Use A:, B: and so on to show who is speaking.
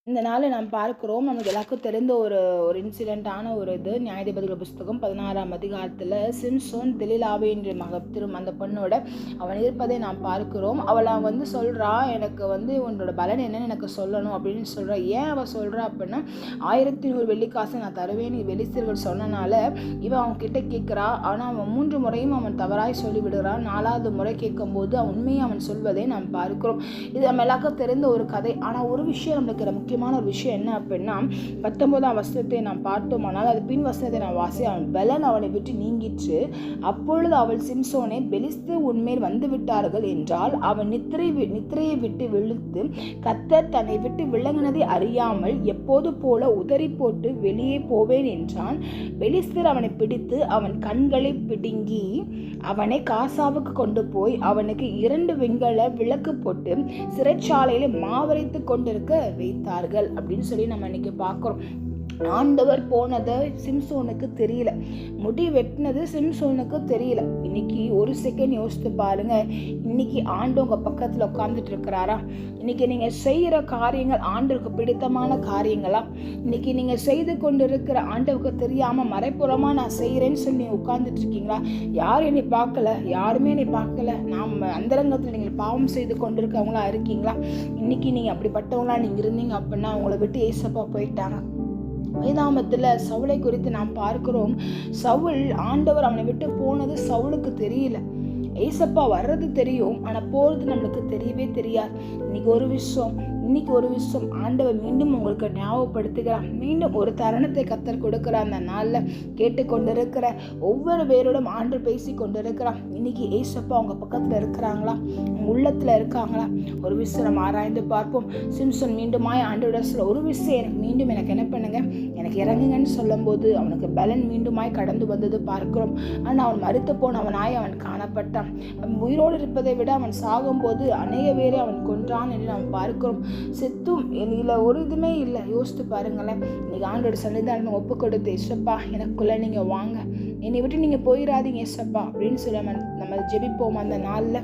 A: இந்த நாளில் நாம் பார்க்கிறோம், நமக்கு எல்லாருக்கும் தெரிந்த ஒரு இன்சிடெண்ட்டான ஒரு இது. நியாயாதிபதிகள் புஸ்தகம் 16ஆம் அதிகாரத்தில் சிம்சோன் தெலீலாவை என்ற அந்த பொண்ணோட அவன் இருப்பதை நாம் பார்க்கிறோம். அவள் சொல்கிறா, எனக்கு உன்னோட பலன் என்னன்னு எனக்கு சொல்லணும் அப்படின்னு சொல்கிறா. ஏன் அவள் சொல்கிறா அப்படின்னா, 1100 வெள்ளிக்காசு நான் தருவேன் வெளிச்சர்கள் சொன்னனால இவன் அவன் கிட்ட கேட்குறா. ஆனால் அவன் 3 முறையும் அவன் தவறாய் சொல்லிவிடுறான். 4வது முறை கேட்கும்போது உண்மையை அவன் சொல்வதை நாம் பார்க்கிறோம். இது நம்ம எல்லாருக்கும் தெரிந்த ஒரு கதை. ஆனால் ஒரு விஷயம் நம்மளுக்கு முக்கியமான ஒரு விஷயம் என்ன அப்படின்னா, 19ஆம் வசனத்தை நாம் பார்த்தோமானால் அது பின் வசனத்தை நாம் வாசி, அவன் பலன் அவனை விட்டு நீங்கிற்று. அப்பொழுது அவள் சிம்சோனே, பெலிஸ்தர் உன்மேல் வந்து விட்டார்கள் என்றால் அவன் நித்திரையை விட்டு விழுத்து கர்த்தர் தன்னை விட்டு விளங்கினதை அறியாமல் எப்போது போல உதறி போட்டு வெளியே போவேன் என்றான். பெலிஸ்தர் அவனை பிடித்து அவன் கண்களை பிடுங்கி அவனை காசாவுக்கு கொண்டு போய் அவனுக்கு 2 வெண்கல விளக்கு போட்டு சிறைச்சாலையில் மாவரைத்து கொண்டிருக்க வைத்தார்கள் அப்படின்னு சொல்லி நம்ம இன்னைக்கு பார்க்கிறோம். ஆண்டவர் போனதை சிம்சோனுக்கு தெரியல, முடி வெட்டினது சிம்சோனுக்கு தெரியல. இன்னைக்கு ஒரு செகண்ட் யோசித்து பாருங்க, இன்னைக்கு ஆண்டு உங்க பக்கத்துல உட்கார்ந்துட்டு இருக்கிறாரா? இன்னைக்கு நீங்க செய்யற காரியங்கள் ஆண்டவருக்கு பிடித்தமான காரியங்களா? இன்னைக்கு நீங்க செய்து கொண்டு இருக்கிற ஆண்டவருக்கு தெரியாம மறைப்புறமா நான் செய்யறேன்னு சொல்லி உட்கார்ந்துட்டு இருக்கீங்களா? யாரும் என்னை பார்க்கல, யாருமே என்னை பார்க்கல, நாம் அந்தரங்கத்தில் நீங்கள் பாவம் செய்து கொண்டிருக்கவங்களா இருக்கீங்களா? இன்னைக்கு நீங்க அப்படிப்பட்டவங்களா நீங்க இருந்தீங்க அப்படின்னா உங்களை விட்டு ஏசப்பா போயிட்டாங்க. வேதாமத்தில் சவுலை குறித்து நாம் பார்க்கிறோம். சவுல், ஆண்டவர் அவனை விட்டு போனது சவுலுக்கு தெரியல. ஏசப்பா வர்றது தெரியும், ஆனா போறது நம்மளுக்கு தெரியவே தெரியாது. இன்னைக்கு ஒரு விஷயம் ஆண்டவர் மீண்டும் உங்களுக்கு ஞாபகப்படுத்துகிறார். மீண்டும் ஒரு தருணத்தை கர்த்தர் கொடுக்கிறார். அந்த நாளில் கேட்டுக்கொண்டிருக்கிற ஒவ்வொரு பேரோடும் ஆண்டவர் பேசி கொண்டிருக்கிறார். இன்னைக்கு ஏசப்பா உங்க பக்கத்துல இருக்கிறாங்களா? உங்க உள்ளத்துல இருக்காங்களா? ஒரு விஷயம் நம்ம ஆராய்ந்து பார்ப்போம். சிம்சன் மீண்டுமாய் ஆண்டவரோட சொல்ல, ஒரு விஷயம் எனக்கு என்ன பண்ணுங்க, எனக்கு இறங்குங்கன்னு சொல்லும் போது அவனுக்கு பலன் மீண்டுமாய் கடந்து வந்தது பார்க்கிறோம். ஆனா அவன் மறுத்து போனவனாய் அவன் காணப்பட்டான். உயிரோடு இருப்பதை விட அவன் சாகும்போது அநேக பேரை அவன் கொன்றான் என்று நாம் பார்க்கிறோம். செத்தும் இதுல ஒரு இதுமே இல்லை. யோசித்து பாருங்களேன். இன்னைக்கு ஆண்டோட சன்னிதானம் ஒப்பு கொடுத்து, ஏசப்பா எனக்குள்ள நீங்க வாங்க, என்னை விட்டு நீங்க போயிடாதீங்க ஏசப்பா அப்படின்னு சொல்ல நம்ம ஜெபிப்போம் அந்த நாள்ல.